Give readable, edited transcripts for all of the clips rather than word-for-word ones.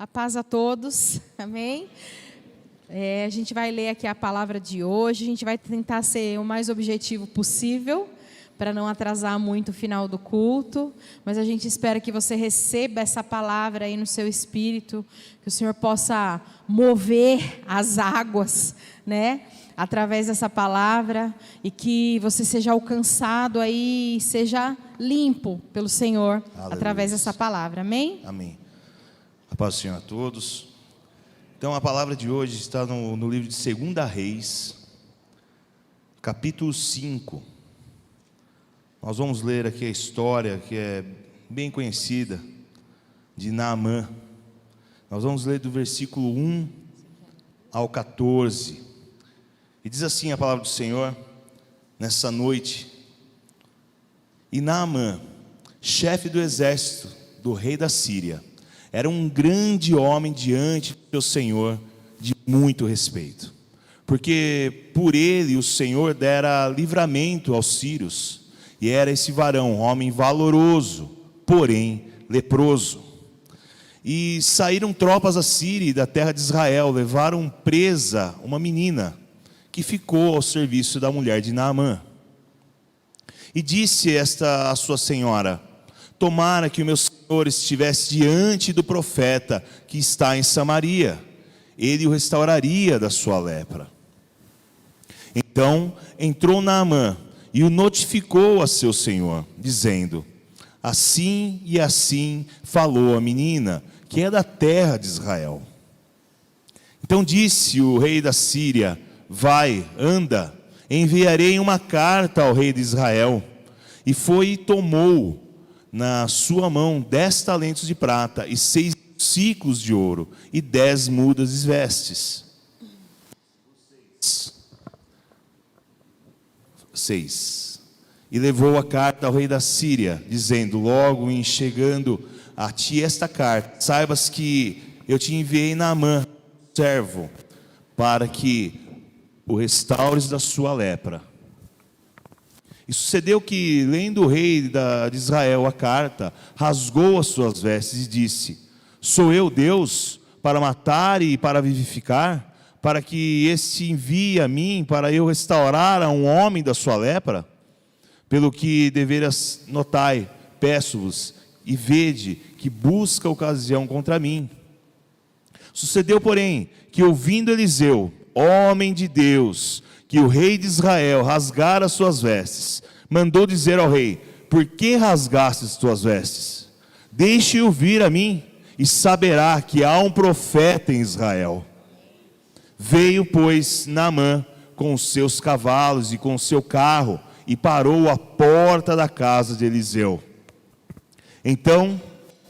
A paz a todos, amém? A gente vai ler aqui a palavra de hoje, a gente vai tentar ser o mais objetivo possível, para não atrasar muito o final do culto, mas a gente espera que você receba essa palavra aí no seu espírito, que o Senhor possa mover as águas, né? Através dessa palavra, e que você seja alcançado aí, seja limpo pelo Senhor, Aleluia. Através dessa palavra, amém? Amém. A paz do Senhor a todos. Então a palavra de hoje está no livro de 2 Reis, capítulo 5. Nós vamos ler aqui a história que é bem conhecida de Naamã. Nós vamos ler do versículo 1 ao 14. E diz assim a palavra do Senhor nessa noite: E Naamã, chefe do exército do rei da Síria, era um grande homem diante do seu Senhor, de muito respeito, porque por ele o Senhor dera livramento aos sírios, e era esse varão, homem valoroso, porém leproso. E saíram tropas da Síria e da terra de Israel, levaram presa uma menina, que ficou ao serviço da mulher de Naamã. E disse esta a sua senhora: tomara que o meu senhor estivesse diante do profeta que está em Samaria, ele o restauraria da sua lepra. Então entrou Naamã e o notificou a seu senhor, dizendo: assim e assim falou a menina, que é da terra de Israel. Então disse o rei da Síria: vai, anda, enviarei uma carta ao rei de Israel. E foi e tomou na sua mão 10 talentos de prata e 6 ciclos de ouro e 10 mudas de vestes. 6. E levou a carta ao rei da Síria, dizendo: logo em chegando a ti esta carta, saibas que eu te enviei Naamã, servo, para que o restaures da sua lepra. E sucedeu que, lendo o rei de Israel a carta, rasgou as suas vestes e disse: sou eu Deus para matar e para vivificar, para que este envie a mim para eu restaurar a um homem da sua lepra? Pelo que deveras notai, peço-vos, e vede que busca ocasião contra mim. Sucedeu, porém, que ouvindo Eliseu, homem de Deus, que o rei de Israel rasgara as suas vestes, mandou dizer ao rei: por que rasgaste as tuas vestes? Deixe-o vir a mim, e saberá que há um profeta em Israel. Veio, pois, Naamã com os seus cavalos e com o seu carro, e parou à porta da casa de Eliseu. Então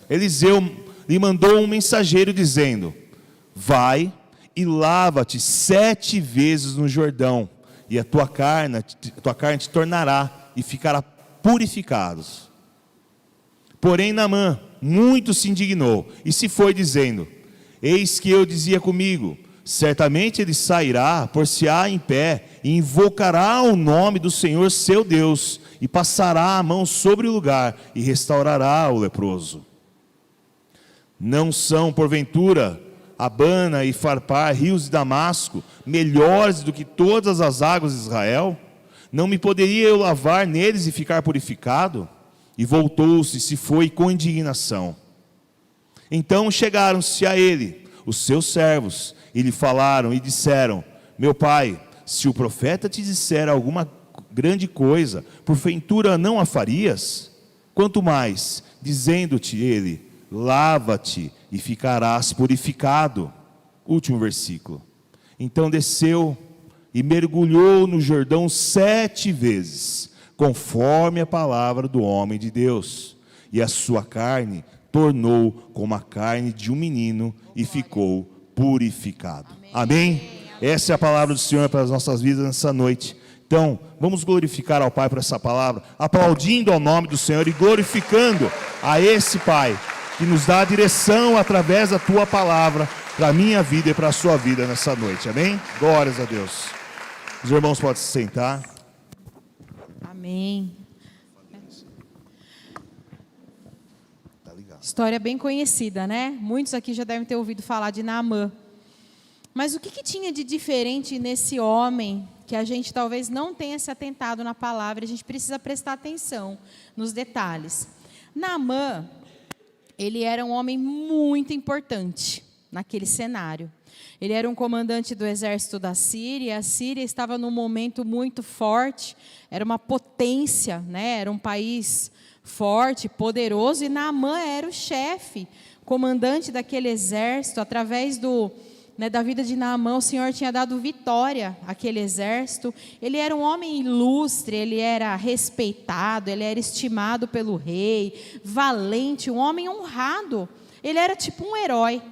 Eliseu lhe mandou um mensageiro dizendo: vai e lava-te 7 vezes no Jordão, e a tua carne te tornará e ficará purificados. Porém Naamã muito se indignou e se foi dizendo: eis que eu dizia comigo, certamente ele sairá, por-se-á em pé, e invocará o nome do Senhor seu Deus, e passará a mão sobre o lugar, e restaurará o leproso. Não são, porventura, Abana e Farpar, rios de Damasco, melhores do que todas as águas de Israel? Não me poderia eu lavar neles e ficar purificado? E voltou-se e se foi com indignação. Então chegaram-se a ele os seus servos, e lhe falaram e disseram: meu pai, se o profeta te disser alguma grande coisa, porventura não a farias? Quanto mais, dizendo-te ele: lava-te e ficarás purificado. Último versículo. Então desceu e mergulhou no Jordão 7 vezes, conforme a palavra do homem de Deus, e a sua carne tornou como a carne de um menino, e ficou purificado. Amém? Essa é a palavra do Senhor para as nossas vidas nessa noite. Então, vamos glorificar ao Pai por essa palavra, aplaudindo ao nome do Senhor e glorificando a esse Pai, que nos dá a direção através da tua palavra, para a minha vida e para a sua vida nessa noite. Amém? Glórias a Deus. Os irmãos podem se sentar. Amém. Tá ligado. História bem conhecida, né? Muitos aqui já devem ter ouvido falar de Naamã. Mas o que tinha de diferente nesse homem, que a gente talvez não tenha se atentado na palavra, a gente precisa prestar atenção nos detalhes. Naamã, ele era um homem muito importante naquele cenário. Ele era um comandante do exército da Síria. A Síria estava num momento muito forte, era uma potência, né? Era um país forte, poderoso, e Naamã era o chefe, comandante daquele exército. Através da vida de Naamã, o Senhor tinha dado vitória àquele exército. Ele era um homem ilustre, ele era respeitado, ele era estimado pelo rei, valente, um homem honrado. Ele era tipo um herói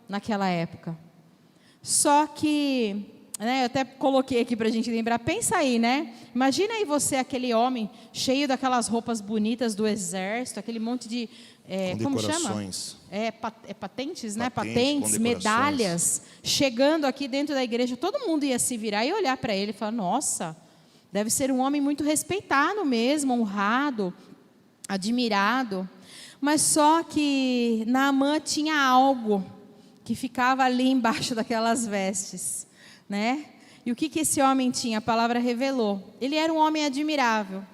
naquela época. Só que, né, eu até coloquei aqui para a gente lembrar, pensa aí, né? Imagina aí você, aquele homem cheio daquelas roupas bonitas do exército, aquele monte de, como chama? Patentes, né? Patentes, medalhas, chegando aqui dentro da igreja. Todo mundo ia se virar e olhar para ele e falar, nossa, deve ser um homem muito respeitado mesmo, honrado, admirado. Mas só que Naamã tinha algo que ficava ali embaixo daquelas vestes, né? E o que esse homem tinha? A palavra revelou. Ele era um homem admirável,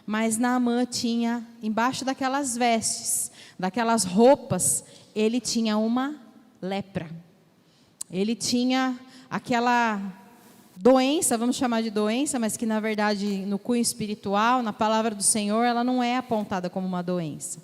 mas Naamã tinha, embaixo daquelas vestes, daquelas roupas, ele tinha uma lepra. Ele tinha aquela doença, vamos chamar de doença, mas que na verdade no cunho espiritual, na palavra do Senhor, ela não é apontada como uma doença.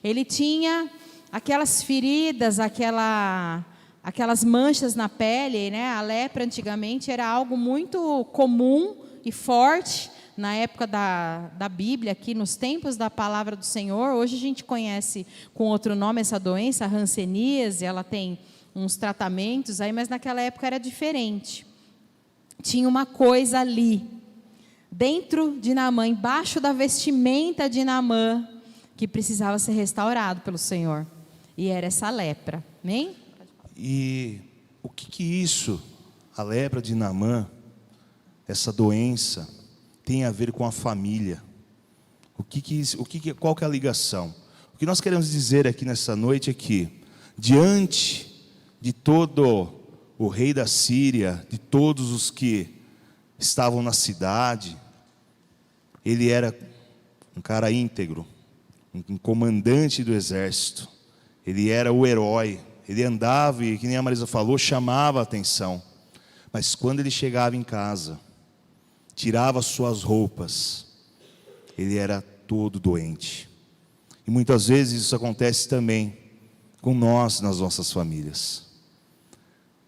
Ele tinha aquelas feridas, aquelas manchas na pele, né? A lepra antigamente era algo muito comum e forte na época da Bíblia, aqui nos tempos da palavra do Senhor. Hoje a gente conhece com outro nome essa doença, a hanseníase, ela tem uns tratamentos aí, mas naquela época era diferente. Tinha uma coisa ali, dentro de Naamã, embaixo da vestimenta de Naamã, que precisava ser restaurado pelo Senhor. E era essa lepra, amém? E o que isso, a lepra de Naamã, essa doença, tem a ver com a família? Qual que é a ligação? O que nós queremos dizer aqui nessa noite é que, diante de todo o rei da Síria, de todos os que estavam na cidade, ele era um cara íntegro, um comandante do exército, ele era o herói, ele andava e, que nem a Marisa falou, chamava a atenção. Mas quando ele chegava em casa, tirava suas roupas, ele era todo doente. E muitas vezes isso acontece também com nós, nas nossas famílias.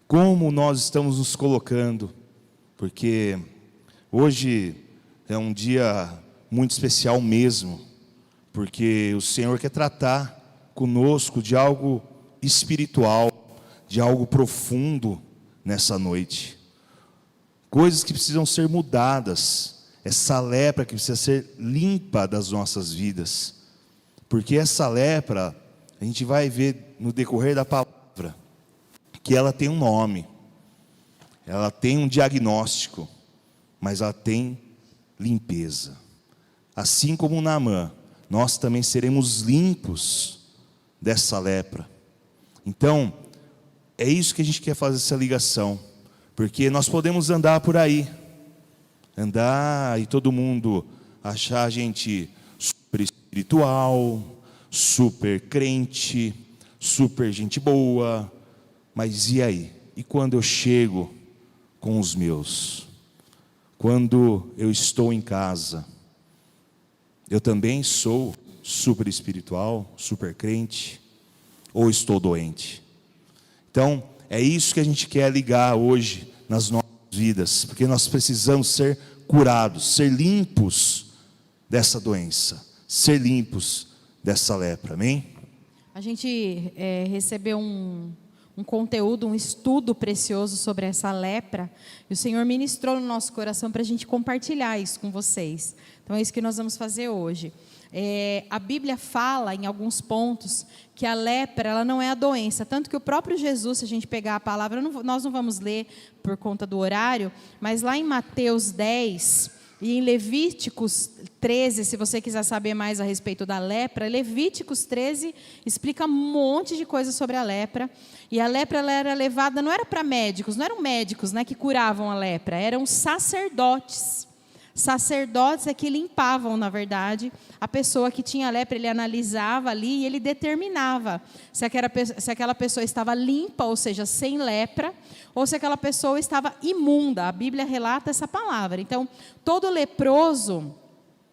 Como nós estamos nos colocando, porque hoje é um dia muito especial mesmo, porque o Senhor quer tratar conosco de algo espiritual, de algo profundo nessa noite. Coisas que precisam ser mudadas, essa lepra que precisa ser limpa das nossas vidas. Porque essa lepra, a gente vai ver no decorrer da palavra, que ela tem um nome, ela tem um diagnóstico, mas ela tem limpeza. Assim como Naamã, nós também seremos limpos dessa lepra. Então, é isso que a gente quer fazer, essa ligação, porque nós podemos andar por aí, andar e todo mundo achar a gente super espiritual, super crente, super gente boa, mas e aí? E quando eu chego com os meus? Quando eu estou em casa, eu também sou super espiritual, super crente, ou estou doente? Então, é isso que a gente quer ligar hoje nas nossas vidas, porque nós precisamos ser curados, ser limpos dessa doença, ser limpos dessa lepra, amém? A gente recebeu um conteúdo, um estudo precioso sobre essa lepra, e o Senhor ministrou no nosso coração para a gente compartilhar isso com vocês. Então é isso que nós vamos fazer hoje. A Bíblia fala em alguns pontos que a lepra, ela não é a doença, tanto que o próprio Jesus, se a gente pegar a palavra, nós não vamos ler por conta do horário, mas lá em Mateus 10, E em Levíticos 13, se você quiser saber mais a respeito da lepra, Levíticos 13 explica um monte de coisas sobre a lepra. E a lepra ela era levada, não era para médicos, não eram médicos, né, que curavam a lepra, eram sacerdotes. Sacerdotes é que limpavam, na verdade, a pessoa que tinha lepra. Ele analisava ali e ele determinava se aquela pessoa estava limpa, ou seja, sem lepra, ou se aquela pessoa estava imunda. A Bíblia relata essa palavra. Então, todo leproso,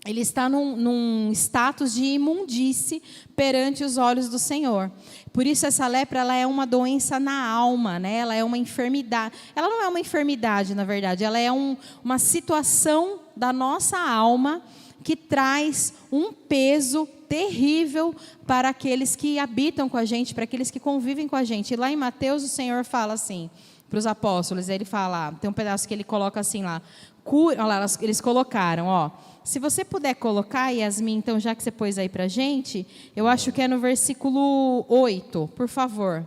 ele está num status de imundície perante os olhos do Senhor. Por isso essa lepra ela é uma doença na alma, né? Ela é uma enfermidade. Ela não é uma enfermidade, na verdade. Ela é uma situação da nossa alma que traz um peso terrível para aqueles que habitam com a gente, para aqueles que convivem com a gente. E lá em Mateus o Senhor fala assim para os apóstolos. Ele fala, tem um pedaço que ele coloca assim lá. Olha lá, eles colocaram, ó. Se você puder colocar, Yasmin, então, já que você pôs aí para a gente, eu acho que é no versículo 8, por favor.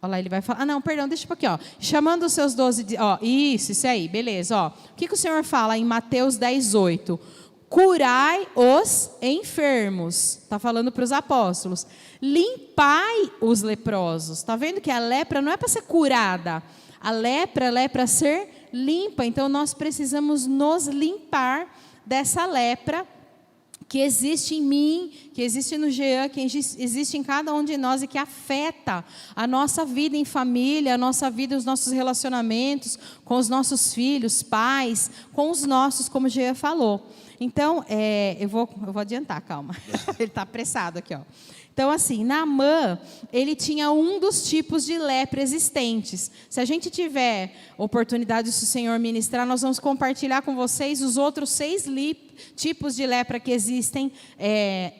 Olha lá, ele vai falar, não, perdão, deixa um pouquinho, ó. Chamando os seus 12, ó, isso aí, beleza, ó. O que o Senhor fala em Mateus 10, 8? Curai os enfermos, está falando para os apóstolos. Limpai os leprosos. Está vendo que a lepra não é para ser curada, a lepra ela é para ser limpa. Então nós precisamos nos limpar dessa lepra que existe em mim, que existe no Jean, que existe em cada um de nós e que afeta a nossa vida em família, a nossa vida, os nossos relacionamentos com os nossos filhos, pais, com os nossos, como o Jean falou. Então, eu vou adiantar, calma. Ele está apressado aqui, ó. Então, assim, Naamã, ele tinha um dos tipos de lepra existentes. Se a gente tiver oportunidade, se o Senhor ministrar, nós vamos compartilhar com vocês os outros 6 tipos de lepra que existem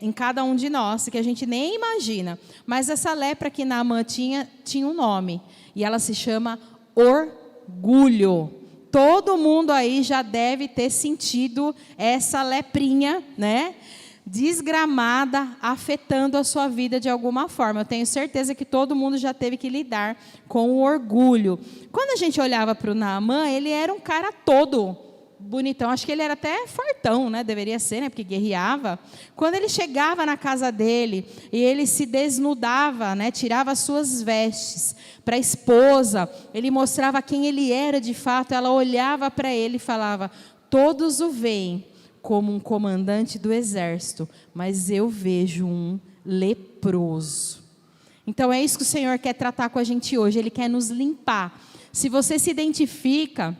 em cada um de nós, que a gente nem imagina. Mas essa lepra que Naamã tinha um nome, e ela se chama orgulho. Todo mundo aí já deve ter sentido essa leprinha, né? Desgramada, afetando a sua vida de alguma forma. Eu tenho certeza que todo mundo já teve que lidar com o orgulho. Quando a gente olhava para o Naamã, ele era um cara todo bonitão. Acho que ele era até fortão, né? Deveria ser, né? Porque guerreava. Quando ele chegava na casa dele e ele se desnudava, né? Tirava as suas vestes para a esposa, ele mostrava quem ele era de fato. Ela olhava para ele e falava: todos o veem como um comandante do exército, mas eu vejo um leproso. Então é isso que o Senhor quer tratar com a gente hoje. Ele quer nos limpar. Se você se identifica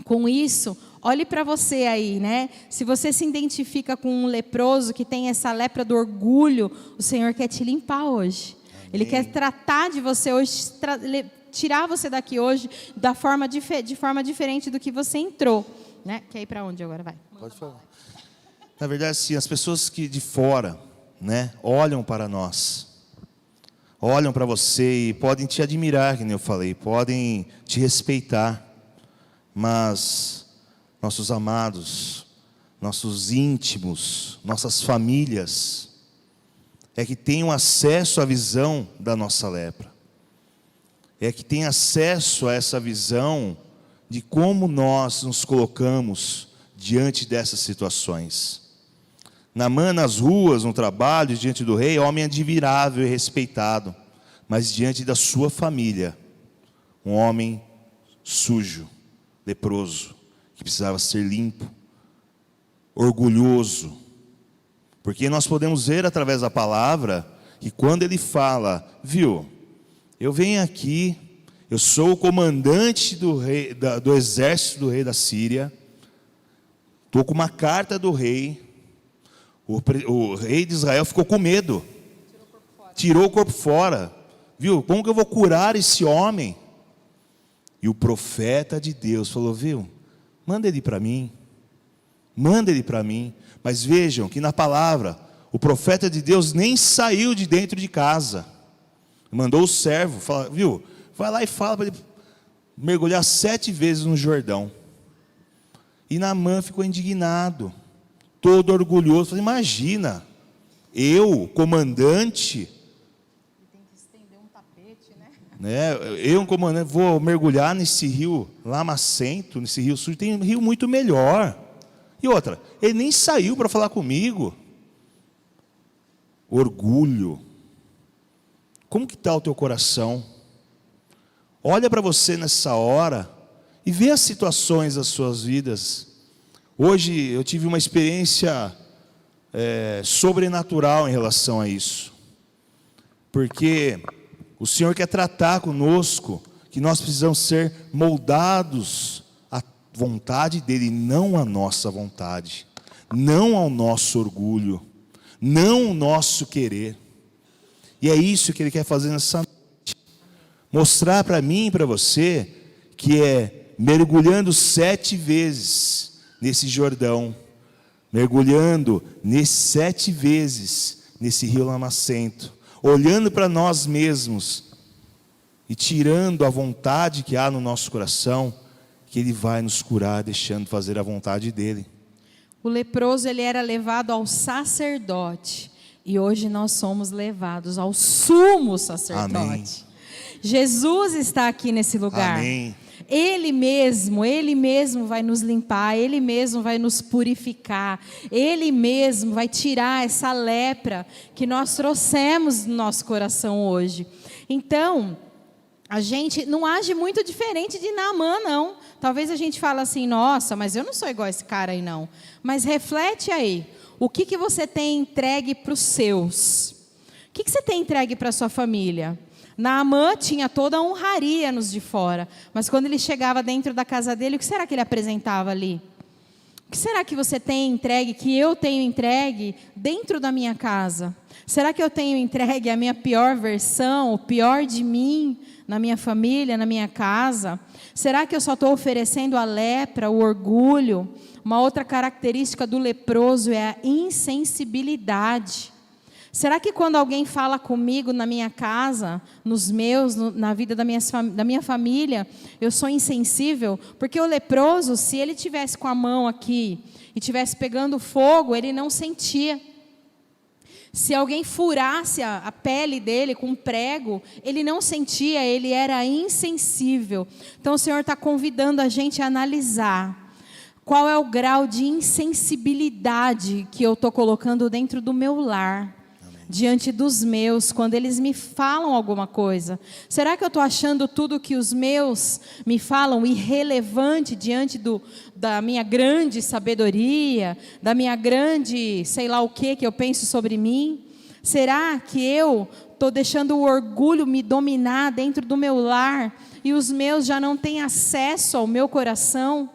com isso, olhe para você aí, né? Se você se identifica com um leproso que tem essa lepra do orgulho, o Senhor quer te limpar hoje. Amém. Ele quer tratar de você hoje, tirar você daqui hoje de forma diferente do que você entrou, né? Quer ir para onde agora? Vai. Pode falar. Na verdade, sim, as pessoas que de fora, né, olham para nós, olham para você e podem te admirar, como eu falei, podem te respeitar, mas nossos amados, nossos íntimos, nossas famílias, é que tenham acesso à visão da nossa lepra, é que tem acesso a essa visão de como nós nos colocamos diante dessas situações. Naamã nas ruas, no trabalho, diante do rei, homem admirável e respeitado, mas diante da sua família, um homem sujo, leproso, que precisava ser limpo, orgulhoso, porque nós podemos ver através da palavra, que quando ele fala, viu, eu venho aqui, eu sou o comandante do exército do rei da Síria, estou com uma carta do rei. O rei de Israel ficou com medo, tirou o corpo fora, viu, como que eu vou curar esse homem? E o profeta de Deus falou, viu, manda ele para mim, mas vejam que na palavra, o profeta de Deus nem saiu de dentro de casa, mandou o servo, fala, viu, vai lá e fala para ele mergulhar 7 vezes no Jordão. E Naamã ficou indignado, todo orgulhoso, falou, imagina, eu, comandante, tem que estender um tapete, né? né? Eu, comandante, vou mergulhar nesse rio lamacento, nesse rio sujo, tem um rio muito melhor. E outra, ele nem saiu para falar comigo. Orgulho. Como que está o teu coração? Olha para você nessa hora e vê as situações das suas vidas. Hoje eu tive uma experiência sobrenatural em relação a isso. Porque o Senhor quer tratar conosco que nós precisamos ser moldados à vontade dEle, não à nossa vontade, não ao nosso orgulho, não ao nosso querer. E é isso que Ele quer fazer nessa noite. Mostrar para mim e para você que é mergulhando 7 vezes nesse Jordão, mergulhando 7 vezes nesse rio lamacento, olhando para nós mesmos e tirando a vontade que há no nosso coração, que Ele vai nos curar, deixando fazer a vontade dEle. O leproso, ele era levado ao sacerdote, e hoje nós somos levados ao sumo sacerdote. Amém. Jesus está aqui nesse lugar. Amém. Ele mesmo vai nos limpar, Ele mesmo vai nos purificar, Ele mesmo vai tirar essa lepra que nós trouxemos no nosso coração hoje. Então, a gente não age muito diferente de Naamã, não. Talvez a gente fale assim, nossa, mas eu não sou igual a esse cara aí, não. Mas reflete aí, o que você tem entregue para os seus? O que você tem entregue para a sua família? Naamã tinha toda a honraria nos de fora, mas quando ele chegava dentro da casa dele, o que será que ele apresentava ali? O que será que você tem entregue, que eu tenho entregue dentro da minha casa? Será que eu tenho entregue a minha pior versão, o pior de mim, na minha família, na minha casa? Será que eu só estou oferecendo a lepra, o orgulho? Uma outra característica do leproso é a insensibilidade. Será que quando alguém fala comigo na minha casa, na vida da minha família, eu sou insensível? Porque o leproso, se ele tivesse com a mão aqui e tivesse pegando fogo, ele não sentia. Se alguém furasse a pele dele com um prego, ele não sentia, ele era insensível. Então o Senhor está convidando a gente a analisar qual é o grau de insensibilidade que eu estou colocando dentro do meu lar. Diante dos meus, quando eles me falam alguma coisa. Será que eu estou achando tudo que os meus me falam irrelevante diante da minha grande sabedoria, da minha grande, sei lá o que eu penso sobre mim? Será que eu estou deixando o orgulho me dominar dentro do meu lar e os meus já não têm acesso ao meu coração?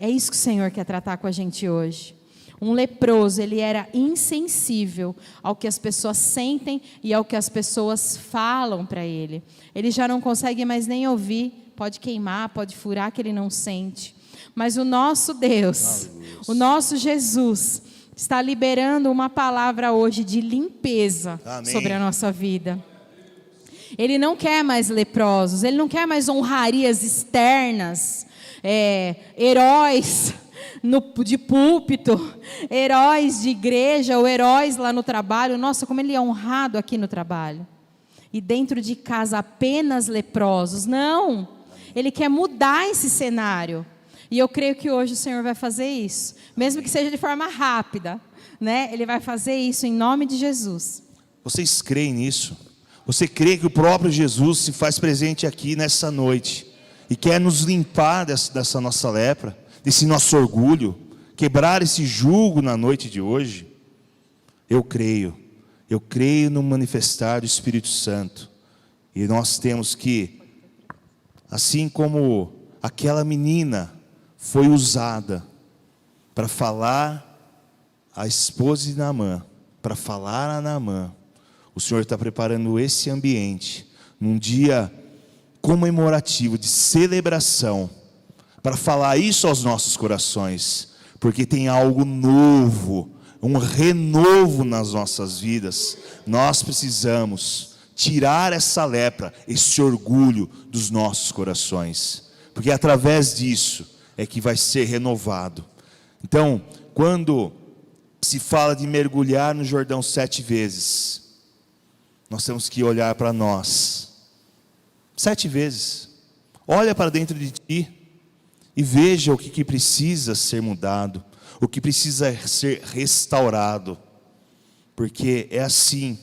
É isso que o Senhor quer tratar com a gente hoje. Um leproso, ele era insensível ao que as pessoas sentem e ao que as pessoas falam para ele. Ele já não consegue mais nem ouvir, pode queimar, pode furar, que ele não sente. Mas o nosso Deus, o nosso Jesus, está liberando uma palavra hoje de limpeza sobre a nossa vida. Ele não quer mais leprosos, ele não quer mais honrarias externas, heróis de púlpito, heróis de igreja ou heróis lá no trabalho. Nossa, como ele é honrado aqui no trabalho. E dentro de casa apenas leprosos. Não, ele quer mudar esse cenário. E eu creio que hoje o Senhor vai fazer isso. Mesmo que seja de forma rápida, né? Ele vai fazer isso em nome de Jesus. Vocês creem nisso? Você crê que o próprio Jesus se faz presente aqui nessa noite e quer nos limpar dessa nossa lepra, desse nosso orgulho, quebrar esse jugo na noite de hoje? Eu creio no manifestar do Espírito Santo. E nós temos que, assim como aquela menina foi usada para falar a esposa de Naamã, para falar a Naamã, o Senhor está preparando esse ambiente, num dia comemorativo, de celebração, para falar isso aos nossos corações, porque tem algo novo, um renovo nas nossas vidas. Nós precisamos tirar essa lepra, esse orgulho dos nossos corações, porque através disso é que vai ser renovado. Então, quando se fala de mergulhar no Jordão 7 vezes, nós temos que olhar para nós 7 vezes. Olha para dentro de ti e veja o que precisa ser mudado, o que precisa ser restaurado, porque é assim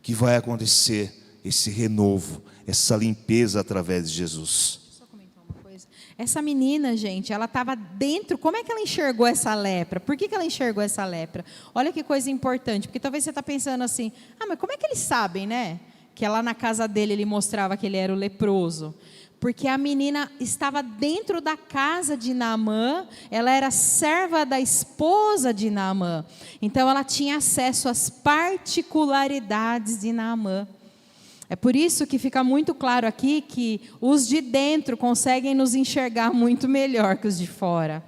que vai acontecer esse renovo, essa limpeza através de Jesus. Deixa eu só comentar uma coisa. Essa menina, gente, ela estava dentro. Como é que ela enxergou essa lepra? Por que ela enxergou essa lepra? Olha que coisa importante, porque talvez você está pensando assim, mas como é que eles sabem, né? Que lá na casa dele ele mostrava que ele era o leproso. Porque a menina estava dentro da casa de Naamã, ela era serva da esposa de Naamã. Então ela tinha acesso às particularidades de Naamã. É por isso que fica muito claro aqui que os de dentro conseguem nos enxergar muito melhor que os de fora.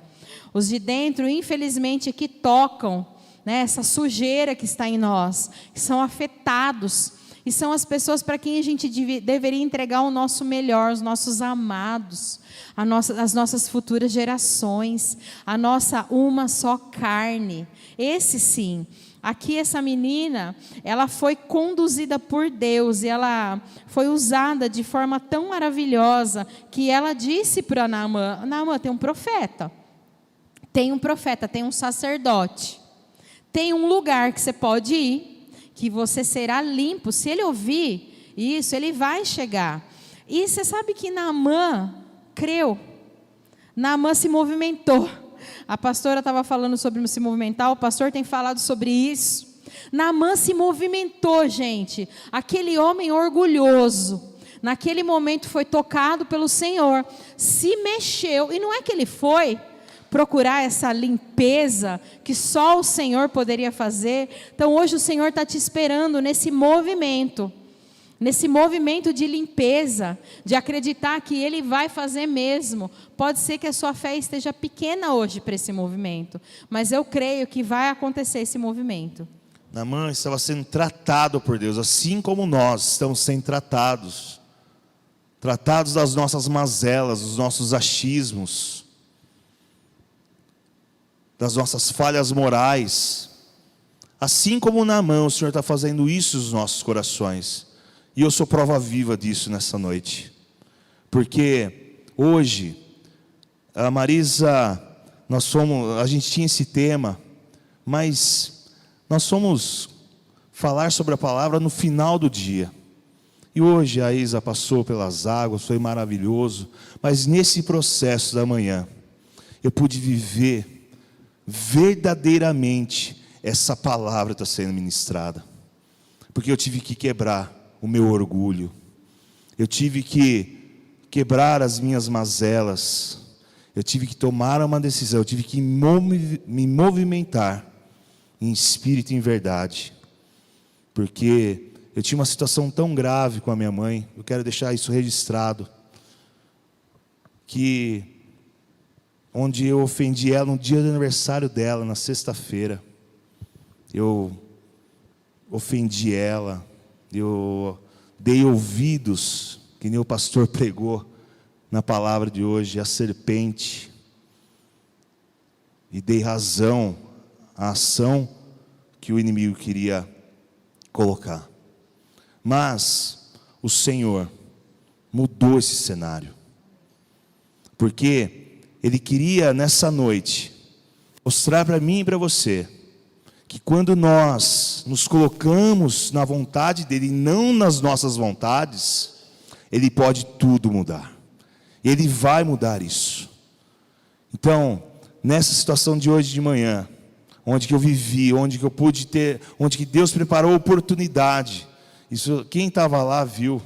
Os de dentro, infelizmente, que tocam, né, essa sujeira que está em nós, que são afetados. E são as pessoas para quem a gente deveria entregar o nosso melhor, os nossos amados, as nossas futuras gerações, a nossa uma só carne. Esse sim. Aqui essa menina, ela foi conduzida por Deus e ela foi usada de forma tão maravilhosa que ela disse para Naamã, Naamã, tem um profeta, tem um sacerdote, tem um lugar que você pode ir, que você será limpo. Se ele ouvir isso, ele vai chegar. E você sabe que Naamã creu. Naamã se movimentou. A pastora estava falando sobre se movimentar, o pastor tem falado sobre isso. Naamã se movimentou, gente. Aquele homem orgulhoso, naquele momento foi tocado pelo Senhor, se mexeu, e não é que ele foi procurar essa limpeza que só o Senhor poderia fazer. Então hoje o Senhor está te esperando nesse movimento de limpeza, de acreditar que Ele vai fazer mesmo. Pode ser que a sua fé esteja pequena hoje para esse movimento, mas eu creio que vai acontecer esse movimento. Naamã estava sendo tratado por Deus, assim como nós estamos sendo tratados das nossas mazelas, dos nossos achismos, das nossas falhas morais. Assim como Naamã, o Senhor está fazendo isso nos nossos corações. E eu sou prova viva disso nessa noite. Porque hoje, a Marisa, a gente tinha esse tema, mas nós fomos falar sobre a palavra no final do dia. E hoje a Isa passou pelas águas, foi maravilhoso. Mas nesse processo da manhã, eu pude viver verdadeiramente essa palavra está sendo ministrada, porque eu tive que quebrar o meu orgulho, eu tive que quebrar as minhas mazelas, eu tive que tomar uma decisão, eu tive que me movimentar em espírito e em verdade, porque eu tinha uma situação tão grave com a minha mãe. Eu quero deixar isso registrado, que onde eu ofendi ela no dia do aniversário dela, na sexta-feira. Eu ofendi ela, eu dei ouvidos, que nem o pastor pregou na palavra de hoje, a serpente, e dei razão à ação que o inimigo queria colocar. Mas o Senhor mudou esse cenário, porque Ele queria nessa noite mostrar para mim e para você que quando nós nos colocamos na vontade dEle e não nas nossas vontades, Ele pode tudo mudar. Ele vai mudar isso. Então, nessa situação de hoje de manhã, onde que eu vivi, onde que eu pude ter, onde que Deus preparou a oportunidade, isso quem estava lá viu,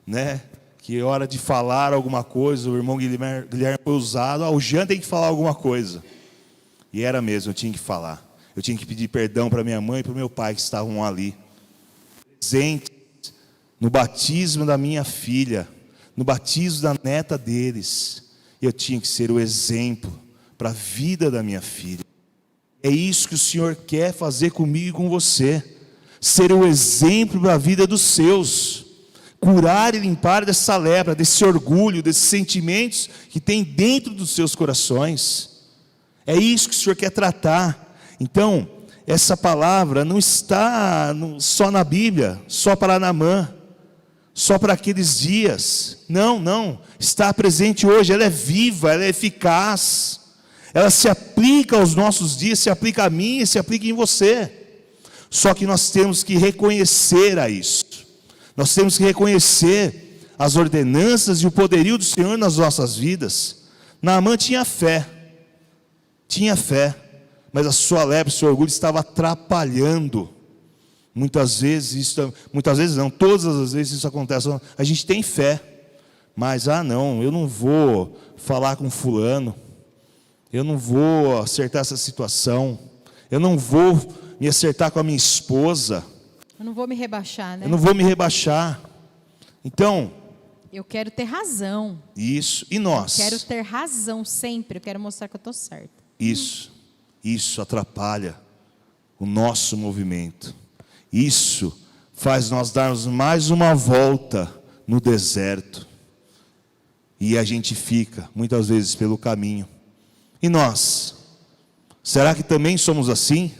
né? Que é hora de falar alguma coisa, o irmão Guilherme foi usado, o Jean tem que falar alguma coisa. E era mesmo, eu tinha que falar. Eu tinha que pedir perdão para minha mãe e para o meu pai que estavam ali, presentes no batismo da minha filha, no batismo da neta deles. Eu tinha que ser o exemplo para a vida da minha filha. É isso que o Senhor quer fazer comigo e com você, ser o exemplo para a vida dos seus, curar e limpar dessa lepra, desse orgulho, desses sentimentos que tem dentro dos seus corações. É isso que o Senhor quer tratar. Então, essa palavra não está só na Bíblia, só para Naamã. só para aqueles dias. Não, não. Está presente hoje, ela é viva, ela é eficaz. Ela se aplica aos nossos dias, se aplica a mim e se aplica em você. Só que nós temos que reconhecer a isso. Nós temos que reconhecer as ordenanças e o poderio do Senhor nas nossas vidas. Naamã tinha fé, mas a sua lepra, o seu orgulho estava atrapalhando. Muitas vezes não, todas as vezes isso acontece. A gente tem fé, mas não, eu não vou falar com fulano, eu não vou acertar essa situação, eu não vou me acertar com a minha esposa. Eu não vou me rebaixar, né? Eu não vou me rebaixar. Então, eu quero ter razão. Isso, e nós? Eu quero ter razão sempre, eu quero mostrar que eu estou certa. Isso atrapalha o nosso movimento. Isso faz nós darmos mais uma volta no deserto. E a gente fica, muitas vezes, pelo caminho. E nós? Será que também somos assim?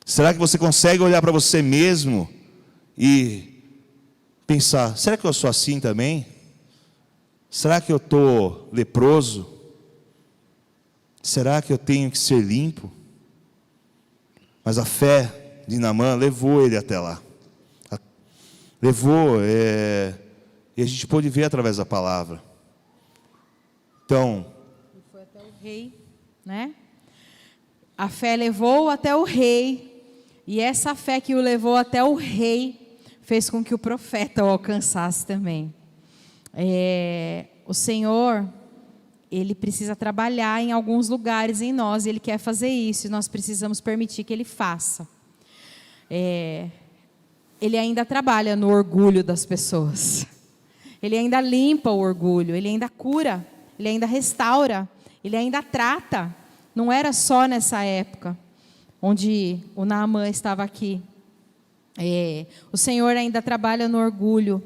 Será que você consegue olhar para você mesmo e pensar, será que eu sou assim também? Será que eu estou leproso? Será que eu tenho que ser limpo? Mas a fé de Naamã levou ele até lá. E a gente pôde ver através da palavra. Então, ele foi até o rei, né? A fé levou até o rei. E essa fé que o levou até o rei fez com que o profeta o alcançasse também. O Senhor, Ele precisa trabalhar em alguns lugares em nós, e Ele quer fazer isso, e nós precisamos permitir que Ele faça. Ele ainda trabalha no orgulho das pessoas, Ele ainda limpa o orgulho, Ele ainda cura, Ele ainda restaura, Ele ainda trata. Não era só nessa época, onde o Naamã estava aqui. O Senhor ainda trabalha no orgulho,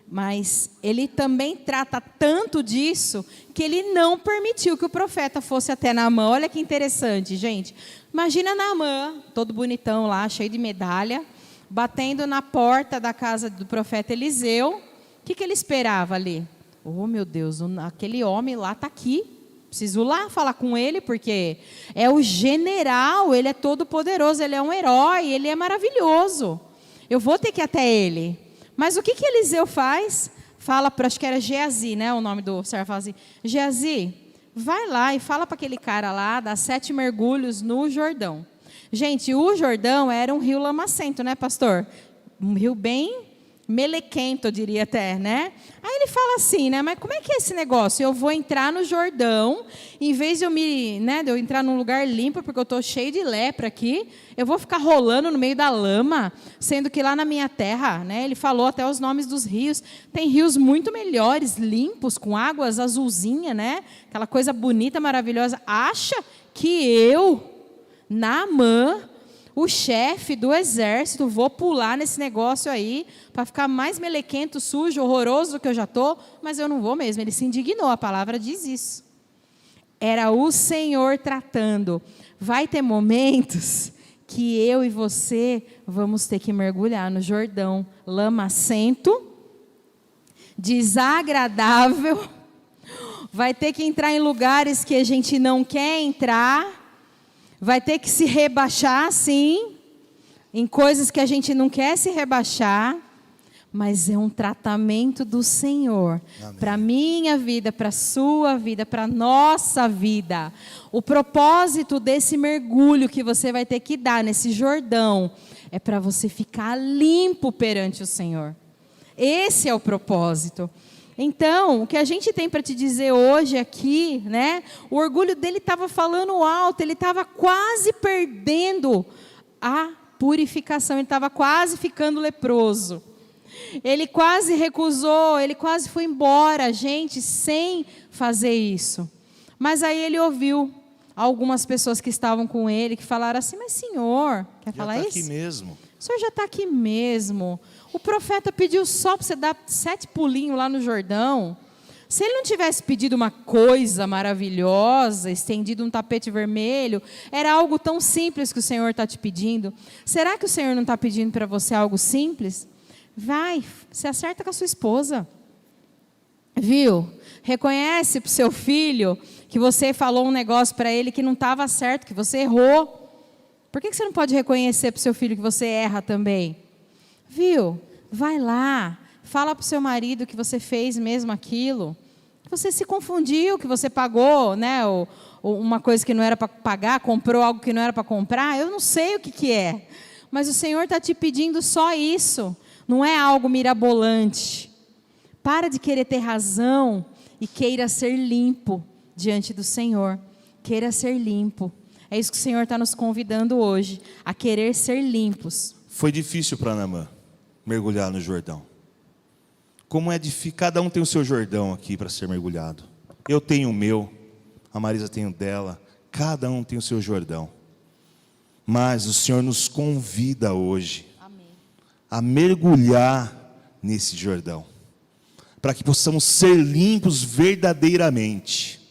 mas Ele também trata tanto disso, que Ele não permitiu que o profeta fosse até Naamã. Olha que interessante, gente. Imagina Naamã, todo bonitão lá, cheio de medalha, batendo na porta da casa do profeta Eliseu. O que ele esperava ali? Oh, meu Deus, aquele homem lá está aqui. Preciso lá falar com ele, porque é o general, ele é todo poderoso, ele é um herói, ele é maravilhoso. Eu vou ter que ir até ele. Mas o que Eliseu faz? Fala para, acho que era Geazi, né? O nome do servo, fala assim: Geazi, vai lá e fala para aquele cara lá, dá 7 mergulhos no Jordão. Gente, o Jordão era um rio lamacento, né, pastor? Um rio bem melequento, eu diria até, né? Aí ele fala assim, né? Mas como é que é esse negócio? Eu vou entrar no Jordão, em vez de eu entrar num lugar limpo, porque eu estou cheio de lepra aqui, eu vou ficar rolando no meio da lama, sendo que lá na minha terra, né? Ele falou até os nomes dos rios. Tem rios muito melhores, limpos, com águas azulzinha, né? Aquela coisa bonita, maravilhosa. Acha que eu, Naamã, o chefe do exército, vou pular nesse negócio aí, para ficar mais melequento, sujo, horroroso do que eu já estou? Mas eu não vou mesmo. Ele se indignou, a palavra diz isso. Era o Senhor tratando. Vai ter momentos que eu e você vamos ter que mergulhar no Jordão lamacento, desagradável, vai ter que entrar em lugares que a gente não quer entrar, vai ter que se rebaixar, sim, em coisas que a gente não quer se rebaixar, mas é um tratamento do Senhor para a minha vida, para a sua vida, para a nossa vida. O propósito desse mergulho que você vai ter que dar nesse Jordão é para você ficar limpo perante o Senhor. Esse é o propósito. Então, o que a gente tem para te dizer hoje aqui, né? O orgulho dele estava falando alto, ele estava quase perdendo a purificação, ele estava quase ficando leproso. Ele quase recusou, ele quase foi embora, gente, sem fazer isso. Mas aí ele ouviu algumas pessoas que estavam com ele, que falaram assim: mas Senhor, quer falar isso? Aqui mesmo. O Senhor já está aqui mesmo. O profeta pediu só para você dar 7 pulinhos lá no Jordão. Se ele não tivesse pedido uma coisa maravilhosa, estendido um tapete vermelho, era algo tão simples que o Senhor está te pedindo. Será que o Senhor não está pedindo para você algo simples? Vai, se acerta com a sua esposa. Viu? Reconhece para o seu filho que você falou um negócio para ele que não estava certo, que você errou. Por que você não pode reconhecer para o seu filho que você erra também? Viu? Vai lá, fala para o seu marido que você fez mesmo aquilo. Que você se confundiu, que você pagou, né, uma coisa que não era para pagar, comprou algo que não era para comprar. Eu não sei o que é. Mas o Senhor está te pedindo só isso. Não é algo mirabolante. Para de querer ter razão e queira ser limpo diante do Senhor. Queira ser limpo. É isso que o Senhor está nos convidando hoje, a querer ser limpos. Foi difícil para Naamã mergulhar no Jordão. Como é difícil, cada um tem o seu Jordão aqui para ser mergulhado. Eu tenho o meu, a Marisa tem o dela, cada um tem o seu Jordão. Mas o Senhor nos convida hoje, amém, a mergulhar nesse Jordão, para que possamos ser limpos verdadeiramente.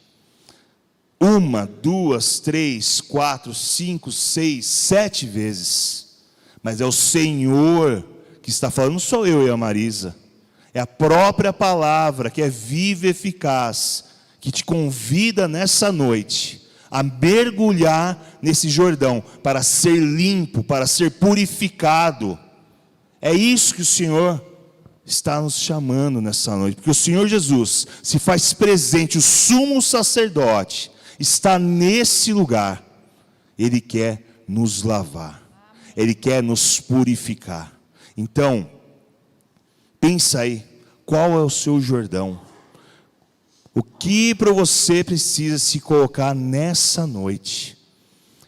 1, 2, 3, 4, 5, 6, 7 vezes. Mas é o Senhor que está falando, não sou eu e a Marisa. É a própria palavra que é viva e eficaz, que te convida nessa noite a mergulhar nesse Jordão, para ser limpo, para ser purificado. É isso que o Senhor está nos chamando nessa noite, porque o Senhor Jesus se faz presente, o sumo sacerdote está nesse lugar. Ele quer nos lavar, Ele quer nos purificar. Então, pensa aí, qual é o seu Jordão? O que para você precisa se colocar nessa noite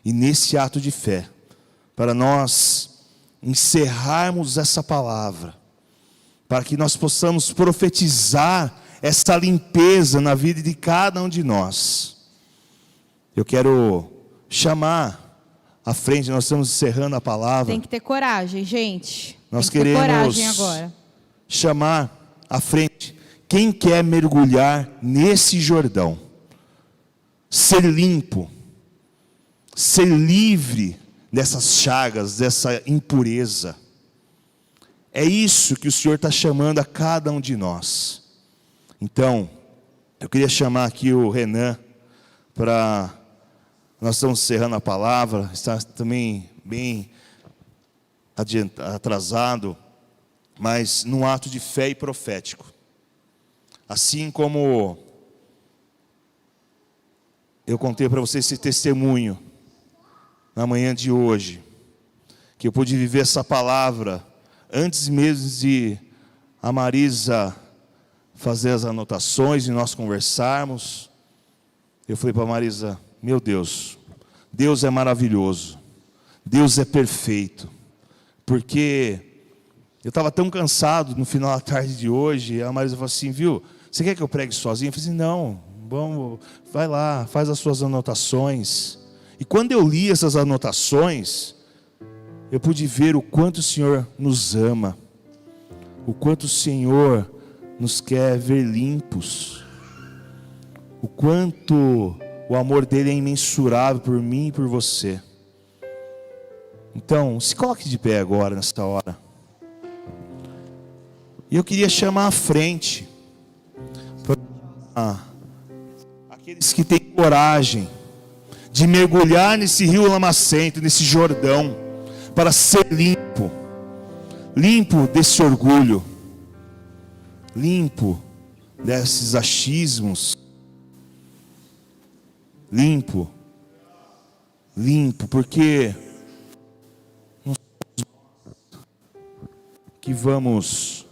e nesse ato de fé, para nós encerrarmos essa palavra, para que nós possamos profetizar essa limpeza na vida de cada um de nós. Eu quero chamar à frente, nós estamos encerrando a palavra. Tem que ter coragem, gente. Nós tem que ter queremos coragem agora. Chamar à frente quem quer mergulhar nesse Jordão, ser limpo, ser livre dessas chagas, dessa impureza. É isso que o Senhor está chamando a cada um de nós. Então, eu queria chamar aqui o Renan para... Nós estamos encerrando a palavra, está também bem atrasado, mas num ato de fé e profético. Assim como eu contei para vocês esse testemunho na manhã de hoje, que eu pude viver essa palavra antes mesmo de a Marisa fazer as anotações e nós conversarmos. Eu falei para a Marisa, meu Deus, Deus é maravilhoso, Deus é perfeito, porque eu estava tão cansado no final da tarde de hoje, e a Marisa falou assim, viu, você quer que eu pregue sozinho? Eu falei assim, não, vamos, vai lá, faz as suas anotações. E quando eu li essas anotações, eu pude ver o quanto o Senhor nos ama, o quanto o Senhor nos quer ver limpos, o quanto o amor dele é imensurável por mim e por você. Então, se coloque de pé agora, nesta hora. E eu queria chamar à frente aqueles que têm coragem de mergulhar nesse rio lamacento, nesse Jordão, para ser limpo, limpo desse orgulho, limpo desses achismos, limpo, porque não somos nós que vamos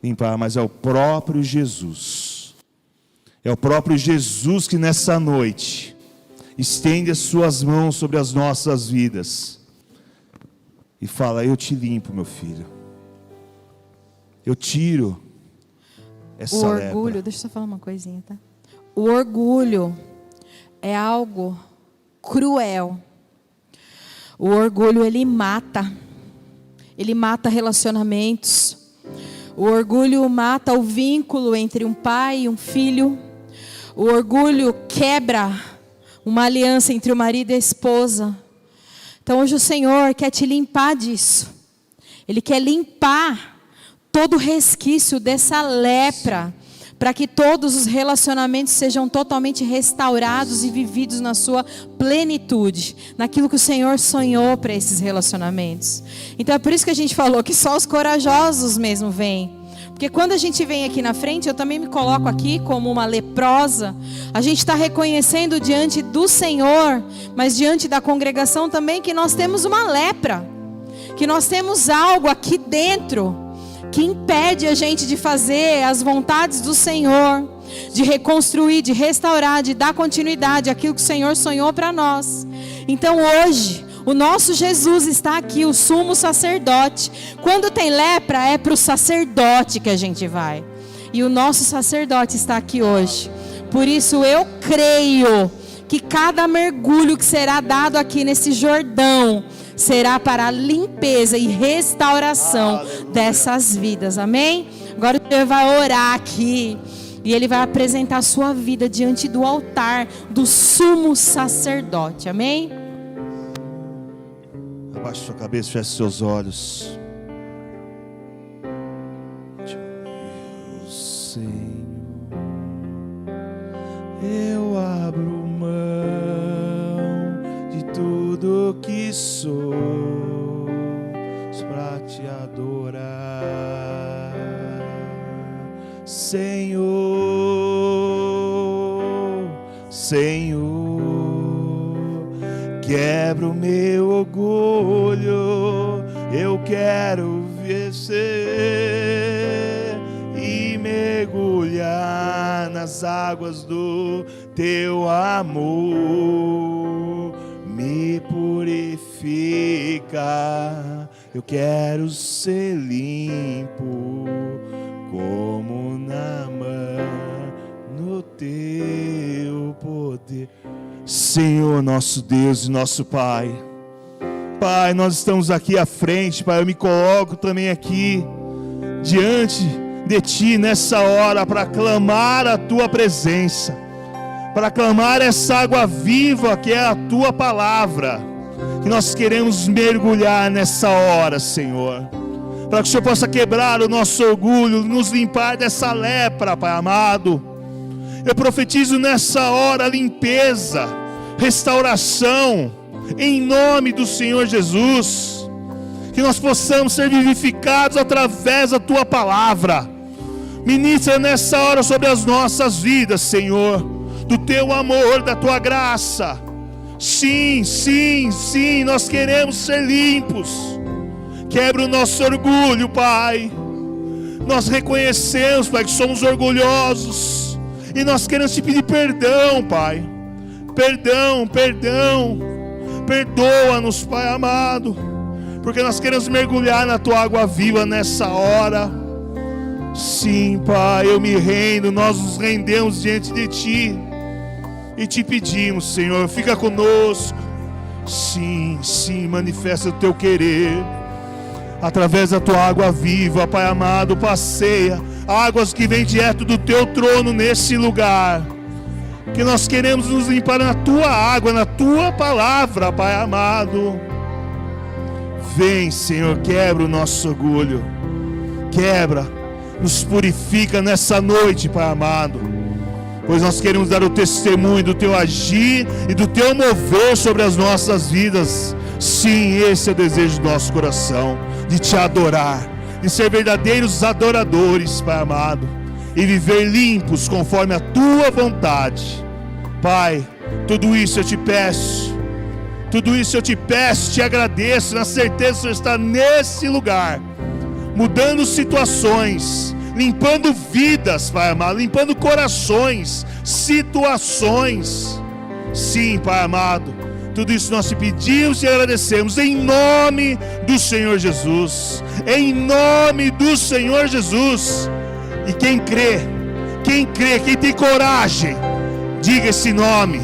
limpar, mas é o próprio Jesus. É o próprio Jesus que nessa noite estende as suas mãos sobre as nossas vidas e fala, eu te limpo, meu filho. Eu tiro essa lepra. O orgulho, deixa eu só falar uma coisinha, tá? O orgulho é algo cruel. O orgulho, ele mata relacionamentos. O orgulho mata o vínculo entre um pai e um filho. O orgulho quebra uma aliança entre o marido e a esposa. Então hoje o Senhor quer te limpar disso. Ele quer limpar todo resquício dessa lepra, para que todos os relacionamentos sejam totalmente restaurados e vividos na sua plenitude, naquilo que o Senhor sonhou para esses relacionamentos. Então é por isso que a gente falou que só os corajosos mesmo vêm. Porque quando a gente vem aqui na frente, eu também me coloco aqui como uma leprosa. A gente está reconhecendo diante do Senhor, mas diante da congregação também, que nós temos uma lepra, que nós temos algo aqui dentro que impede a gente de fazer as vontades do Senhor, de reconstruir, de restaurar, de dar continuidade àquilo que o Senhor sonhou para nós. Então hoje, o nosso Jesus está aqui, o sumo sacerdote. Quando tem lepra, é para o sacerdote que a gente vai. E o nosso sacerdote está aqui hoje. Por isso eu creio que cada mergulho que será dado aqui nesse Jordão será para a limpeza e restauração dessas vidas, amém? Agora o Senhor vai orar aqui e Ele vai apresentar a sua vida diante do altar do sumo sacerdote, amém? Abaixe sua cabeça, feche seus olhos. Senhor, eu abro tudo que sou para te adorar, Senhor, Senhor. Quebra o meu orgulho, eu quero vencer e mergulhar nas águas do teu amor. Me purifica, eu quero ser limpo como Naamã no teu poder. Senhor, nosso Deus e nosso Pai, Pai, nós estamos aqui à frente, Pai, eu me coloco também aqui diante de Ti nessa hora para clamar a Tua presença, para clamar essa água viva que é a Tua palavra, que nós queremos mergulhar nessa hora, Senhor, para que o Senhor possa quebrar o nosso orgulho, nos limpar dessa lepra, Pai amado. Eu profetizo nessa hora limpeza, restauração, em nome do Senhor Jesus, que nós possamos ser vivificados através da Tua palavra. Ministra nessa hora sobre as nossas vidas, Senhor, do Teu amor, da Tua graça. Sim, sim, sim, nós queremos ser limpos. Quebra o nosso orgulho, Pai. Nós reconhecemos, Pai, que somos orgulhosos e nós queremos Te pedir perdão, Pai. Perdão, perdão. Perdoa-nos, Pai amado, porque nós queremos mergulhar na Tua água viva nessa hora. Sim, Pai, eu me rendo, nós nos rendemos diante de Ti e Te pedimos, Senhor, fica conosco. Sim, sim, manifesta o Teu querer através da Tua água viva, Pai amado. Passeia águas que vêm direto do Teu trono nesse lugar, que nós queremos nos limpar na Tua água, na Tua palavra, Pai amado. Vem, Senhor, quebra o nosso orgulho, quebra, nos purifica nessa noite, Pai amado, pois nós queremos dar o testemunho do Teu agir e do Teu mover sobre as nossas vidas. Sim, esse é o desejo do nosso coração, de Te adorar, de ser verdadeiros adoradores, Pai amado, e viver limpos conforme a Tua vontade. Pai, tudo isso eu Te peço, tudo isso eu Te peço, Te agradeço, na certeza que o Senhor está nesse lugar, mudando situações, limpando vidas, Pai amado, limpando corações, situações. Sim, Pai amado, tudo isso nós Te pedimos e agradecemos em nome do Senhor Jesus, em nome do Senhor Jesus. E quem crê, quem tem coragem, diga esse nome,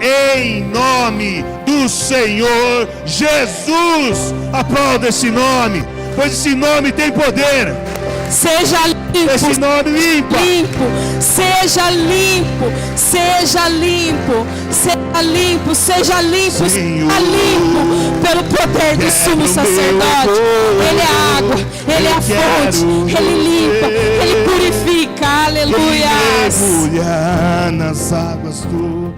em nome do Senhor Jesus. Aplauda esse nome, pois esse nome tem poder. Seja limpo. Esse nome limpa. Limpo. Seja limpo. Seja limpo. Seja limpo. Seja limpo. Seja limpo pelo poder do sumo sacerdote. Ele é água. Ele é a fonte. Ele limpa. Ele purifica. Aleluia. Mergulhar nas águas do